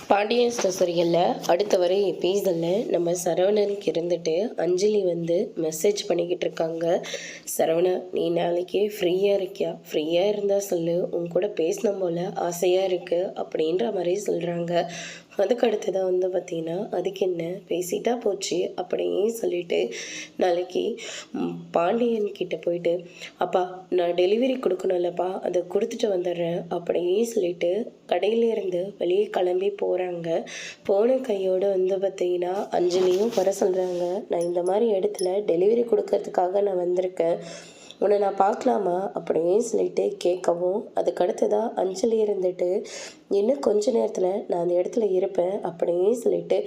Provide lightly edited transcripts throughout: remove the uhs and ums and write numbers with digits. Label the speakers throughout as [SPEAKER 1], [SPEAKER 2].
[SPEAKER 1] Pandian store சீரியலில் அடுத்த வரை எபிசோடில் நம்ம சரவணனுக்கு இருந்துட்டு அஞ்சலி மெசேஜ் பண்ணிக்கிட்டு இருக்காங்க. சரவணா, நீ நாளைக்கு ஃப்ரீயாக இருக்கியா? ஃப்ரீயாக இருந்தால் சொல்லு, உன் கூட பேசணும் போல் ஆசையாக இருக்குது அப்படின்ற மாதிரி சொல்கிறாங்க. அதுக்கு அடுத்ததாக பார்த்திங்கன்னா, அதுக்கு என்ன பேசிட்டா போச்சு அப்படின்னு சொல்லிட்டு நாளைக்கு பாண்டியன் கிட்ட போயிட்டு, அப்பா நான் டெலிவரி கொடுக்கணும்லப்பா, அதை கொடுத்துட்டு வந்துடுறேன் அப்படின்னு சொல்லிட்டு கடையிலேருந்து வெளியே கிளம்பி போகிறாங்க. போன கையோடு பார்த்திங்கன்னா அஞ்சலியும் வர சொல்கிறாங்க. நான் இந்த மாதிரி இடத்துல டெலிவரி கொடுக்கறதுக்காக நான் வந்திருக்கேன், உன்னை நான் பார்க்கலாமா அப்படின்னு சொல்லிட்டு கேட்கவும், அதுக்கடுத்ததாக அஞ்சலி இருந்துட்டு இன்னும் கொஞ்ச நேரத்தில் நான் அந்த இடத்துல இருப்பேன் அப்படின்னு சொல்லிட்டு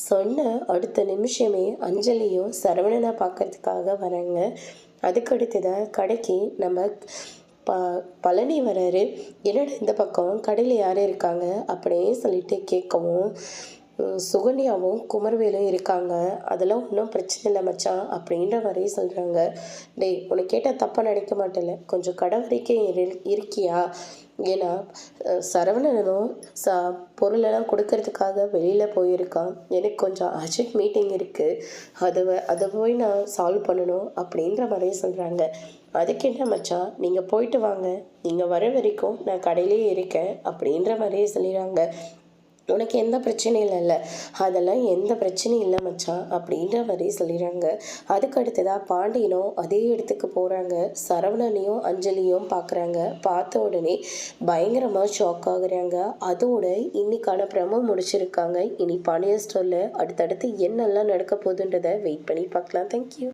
[SPEAKER 1] சொன்ன அடுத்த நிமிஷமே அஞ்சலியும் சரவணனை பார்க்கறதுக்காக வராங்க. அதுக்கடுத்ததாக கடைக்கு நம்ம பழனி வராரு. என்னடா இந்த பக்கம் கடையில் யார் இருக்காங்க அப்படின்னு சொல்லிட்டு கேட்கவும், சுகன்யாவும் குமரவேலும் இருக்காங்க, அதெல்லாம் ஒன்றும் பிரச்சனை இல்லை மச்சான் அப்படின்ற மாதிரி சொல்கிறாங்க. டேய், உனக்கு கேட்டால் தப்பாக நினைக்க மாட்டேல, கொஞ்சம் கடை வரைக்கும் இருக்கியா? ஏன்னா சரவணனும் பொருளெல்லாம் கொடுக்கறதுக்காக வெளியில் போயிருக்கான். எனக்கு கொஞ்சம் அர்ஜென்ட் மீட்டிங் இருக்குது, அதை போய் நான் சால்வ் பண்ணணும் அப்படின்ற மாதிரி சொல்கிறாங்க. அதுக்கு என்ன மச்சான், நீங்கள் போயிட்டு வாங்க, நீங்கள் வர வரைக்கும் நான் கடையிலே இருக்கேன் அப்படின்ற மாதிரியே சொல்லிடுறாங்க. உனக்கு எந்த பிரச்சனையும் இல்லைல்ல? அதெல்லாம் எந்த பிரச்சனையும் இல்லை மச்சான் அப்படின்ற மாதிரி சொல்லிடுறாங்க. அதுக்கு அடுத்ததாக பாண்டியனும் அதே இடத்துக்கு போகிறாங்க. சரவணனையும் அஞ்சலியும் பார்க்குறாங்க. பார்த்த உடனே பயங்கரமாக ஷாக் ஆகுறாங்க. அதோட இன்னைக்கான ப்ரமோ முடிச்சிருக்காங்க. இனி பாண்டியன் ஸ்டோரில் அடுத்தடுத்து என்னெல்லாம் நடக்க போகுதுன்றதை வெயிட் பண்ணி பார்க்கலாம். தேங்க்யூ.